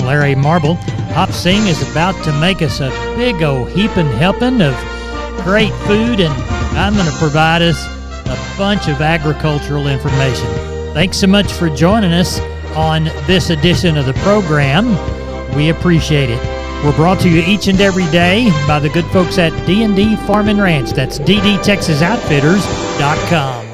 Larry Marble. Hop Sing is about to make us a big old heaping helping of great food, and I'm going to provide us a bunch of agricultural information. Thanks so much for joining us on this edition of the program. We appreciate it. We're brought to you each and every day by the good folks at D&D Farm and Ranch. That's ddtexasoutfitters.com.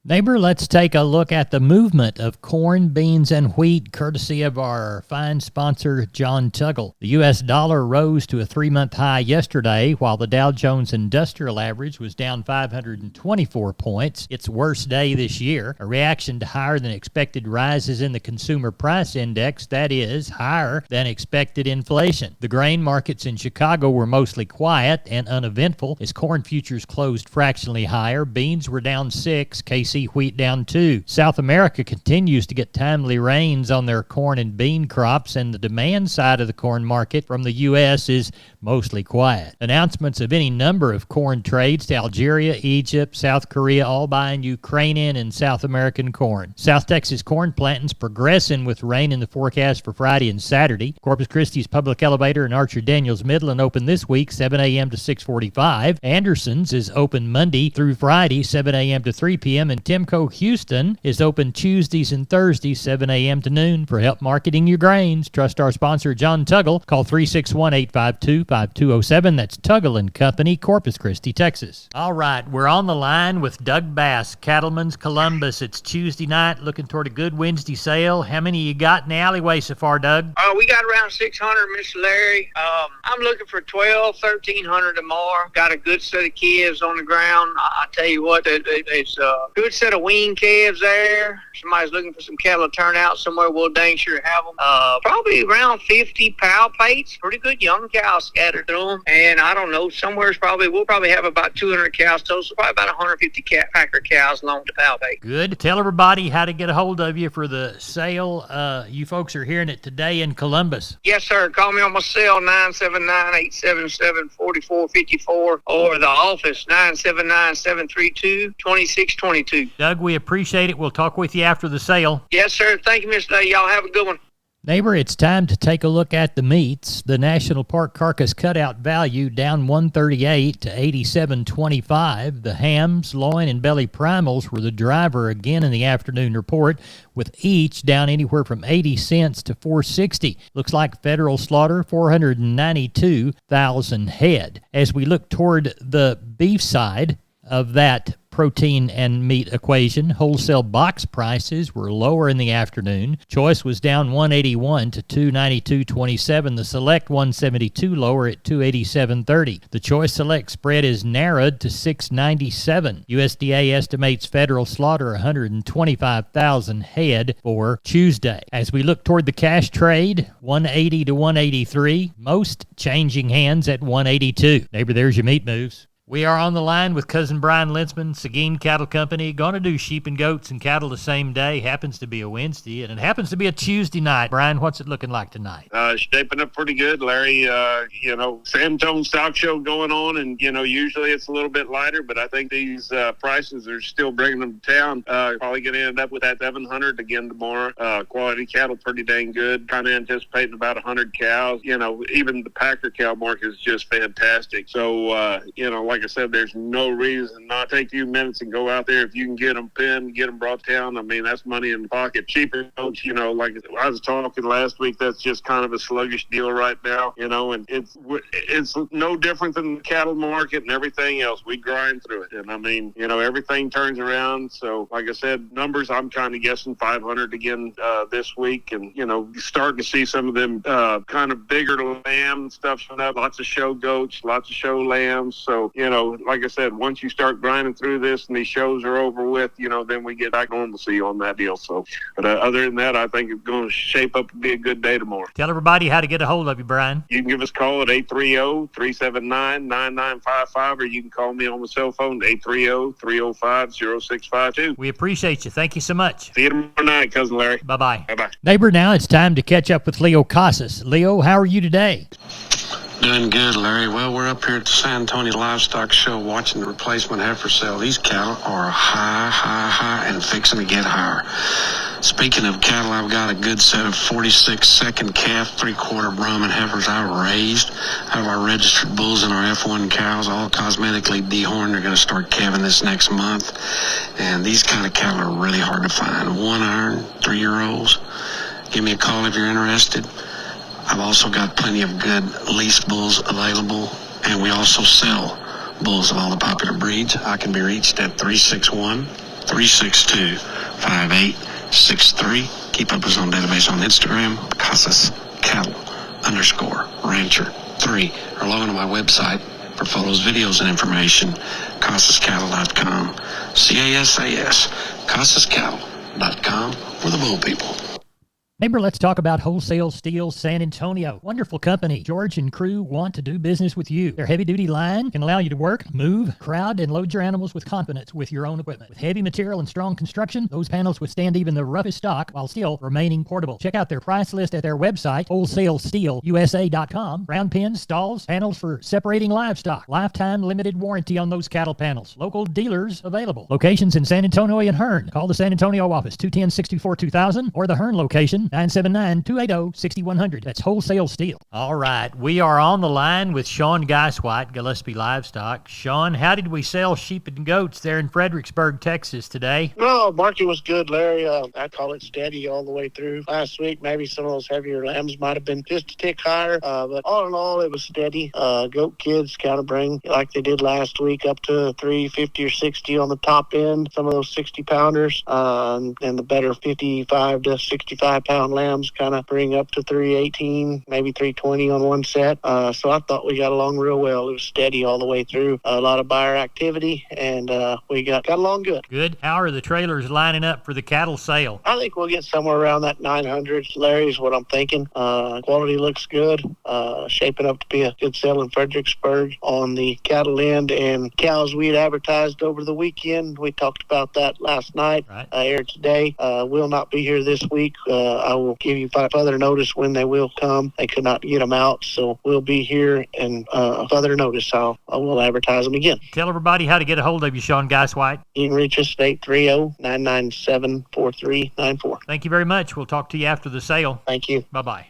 Neighbor, let's take a look at the movement of corn, beans, and wheat, courtesy of our fine sponsor, John Tuggle. The U.S. dollar rose to a 3-month high yesterday, while the Dow Jones Industrial Average was down 524 points, its worst day this year, a reaction to higher than expected rises in the Consumer Price Index, that is, higher than expected inflation. The grain markets in Chicago were mostly quiet and uneventful as corn futures closed fractionally higher. Beans were down 6, KC wheat down 2. South America continues to get timely rains on their corn and bean crops, and the demand side of the corn market from the U.S. is mostly quiet. Announcements of any number of corn trades to Algeria, Egypt, South Korea, all buying Ukrainian and South American corn. South Texas corn planting's progressing with rain in the forecast for Friday and Saturday. Corpus Christi's Public Elevator and Archer Daniels Midland open this week, 7 a.m. to 6:45. Anderson's is open Monday through Friday, 7 a.m. to 3 p.m., and Timco Houston is open Tuesdays and Thursdays, 7 a.m. to noon. For help marketing your grains, trust our sponsor, John Tuggle. Call 361-852-5207. That's Tuggle and Company, Corpus Christi, Texas. All right, we're on the line with Doug Bass, Cattleman's Columbus. It's Tuesday night, looking toward a good Wednesday sale. How many you got in the alleyway so far, Doug? We got around 600, Mr. Larry. I'm looking for 1,300 or more. Got a good set of calves on the ground. I tell you what, it's a good set of wean calves there. Somebody's looking for some cattle to turn out somewhere, we'll dang sure have them. Probably around 50 pal plates. Pretty good young cows scattered through them. And I don't know, we'll probably have about 200 cows total, so probably about 150 packer cows along the pal plate. Good. Tell everybody how to get a hold of you for the sale. You folks are hearing it today in Columbus. Yes, sir. Call me on my cell, 979-877-4454, or the office, 979-732-2622. Doug, we appreciate it. We'll talk with you after the sale. Yes, sir. Thank you, Mr. Day. Y'all have a good one. Neighbor, it's time to take a look at the meats. The National Park carcass cutout value down $138 to $87.25. The hams, loin, and belly primals were the driver again in the afternoon report, with each down anywhere from 80 cents to $4.60. Looks like federal slaughter, 492,000 head. As we look toward the beef side of that protein and meat equation, wholesale box prices were lower in the afternoon. Choice was down $181 to $292.27. The Select $172 lower at $287.30. The Choice Select spread is narrowed to $697. USDA estimates federal slaughter 125,000 head for Tuesday. As we look toward the cash trade, $180 to $183. Most changing hands at $182. Neighbor, there's your meat moves. We are on the line with Cousin Brian Linsman, Seguin Cattle Company. Going to do sheep and goats and cattle the same day. Happens to be a Wednesday, and it happens to be a Tuesday night. Brian, what's it looking like tonight? Shaping up pretty good, Larry. San Tone Stock Show going on, and, usually it's a little bit lighter, but I think these prices are still bringing them to town. Probably going to end up with that 700 again tomorrow. Quality cattle pretty dang good. Kind of anticipating about 100 cows. Even the Packer cow market is just fantastic. So, like I said, there's no reason not to take a few minutes and go out there. If you can get them pinned, get them brought down, I mean, that's money in the pocket. Cheaper goats, like I was talking last week, that's just kind of a sluggish deal right now, and it's no different than the cattle market and everything else. We grind through it. And I mean, everything turns around. So like I said, numbers, I'm kind of guessing 500 again this week. And, starting to see some of them kind of bigger lamb stuff showing up. Lots of show goats, lots of show lambs. So, like I said, once you start grinding through this and these shows are over with, then we get back normalcy on that deal. So, but other than that, I think it's going to shape up to be a good day tomorrow. Tell everybody how to get a hold of you, Brian. You can give us a call at 830-379-9955, or you can call me on the cell phone at 830-305-0652. We appreciate you. Thank you so much. See you tomorrow night, Cousin Larry. Bye-bye. Bye-bye. Neighbor, now it's time to catch up with Leo Casas. Leo, how are you today? Doing good, Larry. Well, we're up here at the San Antonio Livestock Show watching the replacement heifer sale. These cattle are high, and fixing to get higher. Speaking of cattle, I've got a good set of 46 second calf, 3/4 Brahman heifers I raised out of our registered bulls and our F1 cows, all cosmetically dehorned. They're going to start calving this next month. And these kind of cattle are really hard to find. 1 iron, 3-year-olds. Give me a call if you're interested. I've also got plenty of good lease bulls available, and we also sell bulls of all the popular breeds. I can be reached at 361-362-5863. Keep up with us on database on Instagram, Casas Cattle _Rancher 3, or log on to my website for photos, videos, and information, CasasCattle.com. CASAS, CasasCattle.com for the bull people. Neighbor, let's talk about Wholesale Steel San Antonio. Wonderful company. George and crew want to do business with you. Their heavy-duty line can allow you to work, move, crowd, and load your animals with confidence with your own equipment. With heavy material and strong construction, those panels withstand even the roughest stock while still remaining portable. Check out their price list at their website, WholesaleSteelUSA.com. Round pins, stalls, panels for separating livestock. Lifetime limited warranty on those cattle panels. Local dealers available. Locations in San Antonio and Hearn. Call the San Antonio office, 210-64-2000, or the Hearn location, 979-280-6100. That's Wholesale Steel. All right. We are on the line with Sean Geiswhite, Gillespie Livestock. Sean, how did we sell sheep and goats there in Fredericksburg, Texas today? No, market was good, Larry. I call it steady all the way through. Last week, maybe some of those heavier lambs might have been just a tick higher, but all in all, it was steady. Goat kids kind of bring, like they did last week, up to 350 or 60 on the top end. Some of those 60-pounders, and the better 55 to 65-pound lambs kind of bring up to 318, maybe 320 on one set. So I thought we got along real well. It was steady all the way through. A lot of buyer activity, and we got along good. Good. How are the trailers lining up for the cattle sale? I think we'll get somewhere around that 900, Larry, is what I'm thinking. Quality looks good. Shaping up to be a good sale in Fredericksburg on the cattle end, and cows we had advertised over the weekend. We talked about that last night. Right. Aired today. Will not be here this week. I will give you further notice when they will come. They could not get them out, so we'll be here and further notice. I will advertise them again. Tell everybody how to get a hold of you, Sean Geiswhite. You can reach us at 830-997-4394. Thank you very much. We'll talk to you after the sale. Thank you. Bye-bye.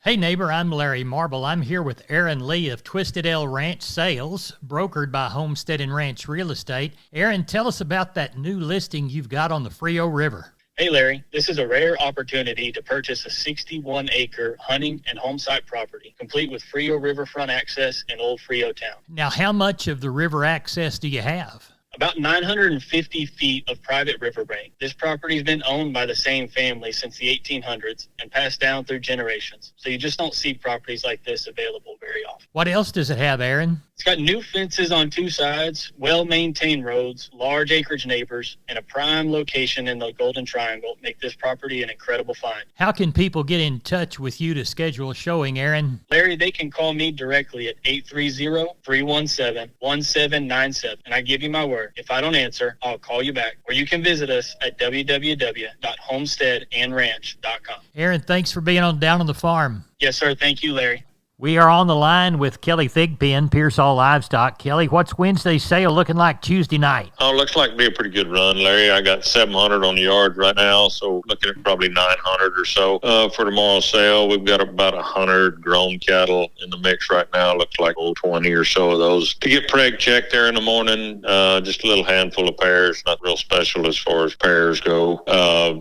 Hey, neighbor, I'm Larry Marble. I'm here with Aaron Lee of Twisted L Ranch Sales, brokered by Homestead and Ranch Real Estate. Aaron, tell us about that new listing you've got on the Frio River. Hey Larry, this is a rare opportunity to purchase a 61-acre hunting and home site property, complete with Frio riverfront access in Old Frio town. Now, how much of the river access do you have? About 950 feet of private riverbank. This property's been owned by the same family since the 1800s and passed down through generations. So you just don't see properties like this available very often. What else does it have, Aaron? It's got new fences on 2 sides, well-maintained roads, large acreage neighbors, and a prime location in the Golden Triangle make this property an incredible find. How can people get in touch with you to schedule a showing, Aaron? Larry, they can call me directly at 830-317-1797, and I give you my word. If I don't answer, I'll call you back. Or you can visit us at www.homesteadandranch.com. Aaron, thanks for being down on the farm. Yes, sir. Thank you, Larry. We are on the line with Kelly Thigpen, Pearsall Livestock. Kelly, what's Wednesday's sale looking like Tuesday night? Oh, looks like to be a pretty good run, Larry. I got 700 on the yard right now, so looking at probably 900 or so. For tomorrow's sale, we've got about 100 grown cattle in the mix right now. Looks like 20 or so of those. To get preg checked there in the morning, just a little handful of pairs, not real special as far as pairs go.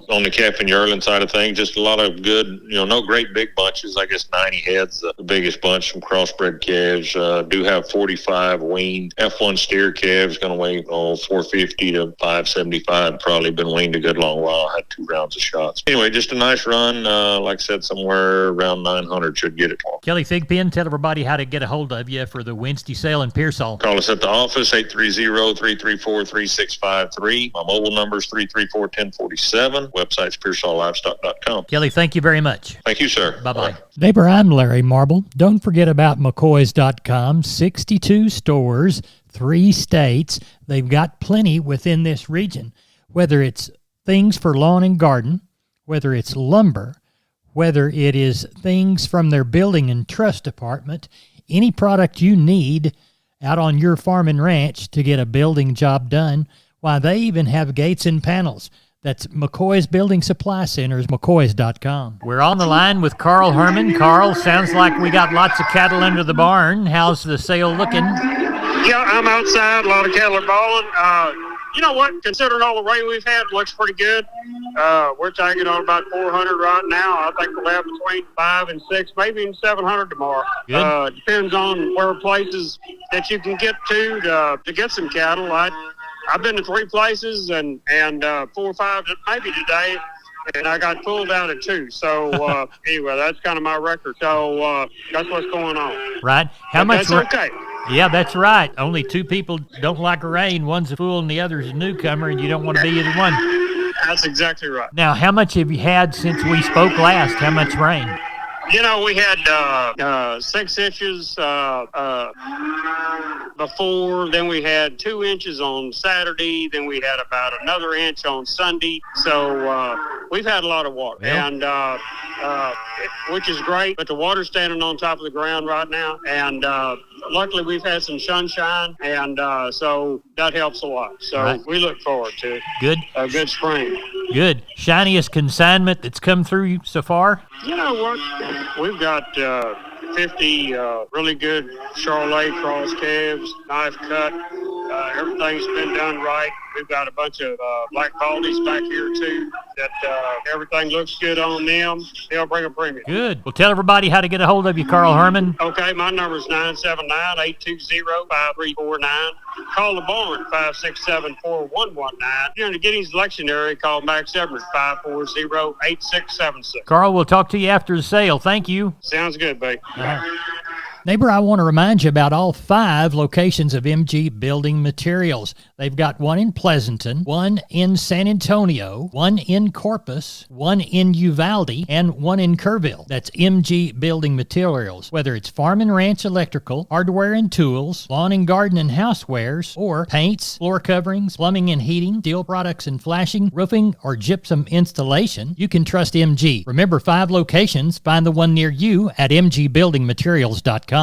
On the calf and yearling side of things, just a lot of good, no great big bunches. I guess 90 heads, the biggest bunch, some crossbred calves. Do have 45 weaned F1 steer calves, going to weigh 450 to 575. Probably been weaned a good long while. Had 2 rounds of shots. Anyway, just a nice run. Like I said, somewhere around 900 should get it. Kelly Thigpen, tell everybody how to get a hold of you for the Wednesday sale in Pearsall. Call us at the office, 830-334-3653. My mobile number is 334-1047. Website's PearsallLivestock.com. Kelly, thank you very much. Thank you, sir. Bye-bye. Bye. Neighbor, I'm Larry Marble. Don't forget about McCoys.com. 62 stores, 3 states. They've got plenty within this region. Whether it's things for lawn and garden, whether it's lumber, whether it is things from their building and trust department, any product you need out on your farm and ranch to get a building job done, why, they even have gates and panels. That's McCoy's Building Supply Centers, McCoy's.com. We're on the line with Carl Herman. Carl, sounds like we got lots of cattle under the barn. How's the sale looking? Yeah, I'm outside. A lot of cattle are balling. You know what? Considering all the rain we've had, it looks pretty good. We're taking on about 400 right now. I think we'll have between 5 and 6, maybe even 700 tomorrow. Depends on where places that you can get to get some cattle. I've been to 3 places and 4 or 5 maybe today, and I got pulled out at 2. So anyway, that's kind of my record. So that's what's going on. Right. How much? That's okay. Yeah, that's right. Only 2 people don't like rain. One's a fool and the other's a newcomer, and you don't want to be either one. That's exactly right. Now, how much have you had since we spoke last? How much rain? You know, we had 6 inches before, then we had 2 inches on Saturday, then we had about another inch on Sunday. So we've had a lot of water, and which is great. But the water's standing on top of the ground right now, and luckily we've had some sunshine, and so that helps a lot. So we look forward to a good spring. Good. Shiniest consignment that's come through so far? You know what? We've got 50 really good Charolais cross calves, knife cut. Everything's been done right. We've got a bunch of black baldies back here, too, that everything looks good on them. They'll bring a premium. Good. Well, tell everybody how to get a hold of you, Carl Herman. Okay, my number is 979-820-5349. Call the barn, 567-4119. If you're in the Giddings election area, call Max Everett, 540-8676. Carl, we'll talk to you after the sale. Thank you. Sounds good, babe. Neighbor, I want to remind you about all 5 locations of MG Building Materials. They've got one in Pleasanton, one in San Antonio, one in Corpus, one in Uvalde, and one in Kerrville. That's MG Building Materials. Whether it's farm and ranch electrical, hardware and tools, lawn and garden and housewares, or paints, floor coverings, plumbing and heating, steel products and flashing, roofing, or gypsum installation, you can trust MG. Remember, 5 locations. Find the one near you at mgbuildingmaterials.com.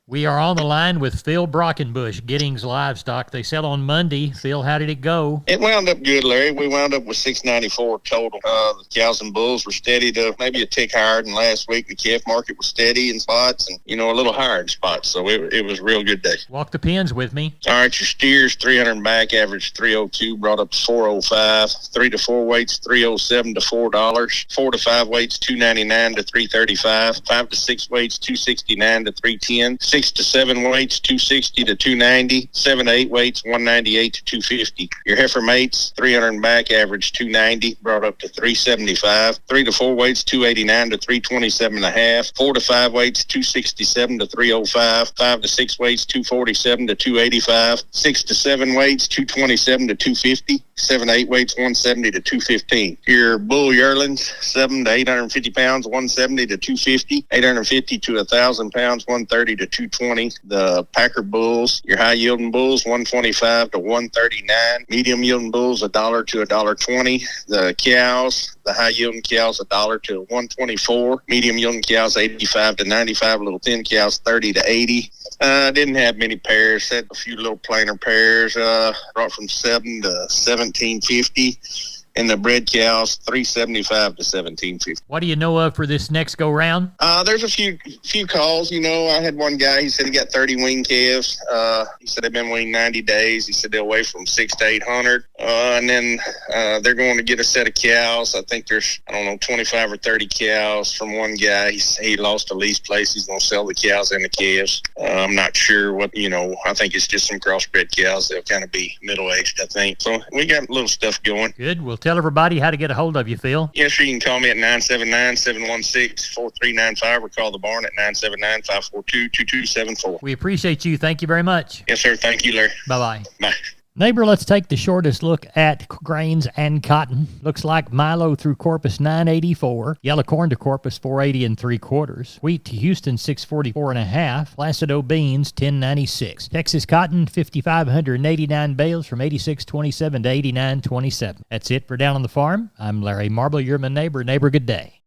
We are on the line with Phil Brockenbush, Giddings Livestock. They sell on Monday. Phil, how did it go? It wound up good, Larry. We wound up with 694 total. The cows and bulls were steady to maybe a tick higher than last week. The calf market was steady in spots and, a little higher in spots. So it was a real good day. Walk the pins with me. All right, your steers, 300 back, average 302, brought up to 405. 3 to 4 weights, 307 to $4. 4 to 5 weights, 299 to 335. 5 to 6 weights, 269 to 310. 6 to 7 weights, 260 to 290. 7 to 8 weights, 198 to 250. Your heifer mates, 300 back, average 290, brought up to 375. 3 to 4 weights, 289 to 327.5. 4 to 5 weights, 267 to 305. 5 to 6 weights, 247 to 285. 6 to 7 weights, 227 to 250. 7 to 8 weights, 170 to 215. Your bull yearlings, 7 to 850 pounds, 170 to 250. 850 to 1,000 pounds, 130 to 220. The Packer bulls, your high yielding bulls, 125 to 139. Medium yielding bulls, $1 to $1.20. The cows, the high yielding cows, $1 to 124. Medium yielding cows, 85 to 95. Little thin cows, 30 to 80. Didn't have many pairs. Had a few little plainer pairs. Brought from 7 to 1750. And the bred cows, 375 to 1750. What do you know of for this next go round? There's a few calls. I had one guy. He said he got 30 weaned calves. He said they've been weaned 90 days. He said they'll weigh from 600 to 800. And then they're going to get a set of cows. I think there's 25 or 30 cows from one guy. He lost a lease place. He's going to sell the cows and the calves. I'm not sure what. I think it's just some crossbred cows. They'll kind of be middle aged, I think. So we got a little stuff going. Good. We'll tell everybody how to get a hold of you, Phil. Yes, sir. You can call me at 979-716-4395 or call the barn at 979-542-2274. We appreciate you. Thank you very much. Yes, sir. Thank you, Larry. Bye-bye. Bye. Neighbor, let's take the shortest look at grains and cotton. Looks like Milo through Corpus 984, yellow corn to Corpus 480 3/4, wheat to Houston 644.5, Placido beans 1096. Texas cotton 5,589 bales from 86.27 to 89.27. That's it for Down on the Farm. I'm Larry Marble, you're my neighbor. Neighbor, good day.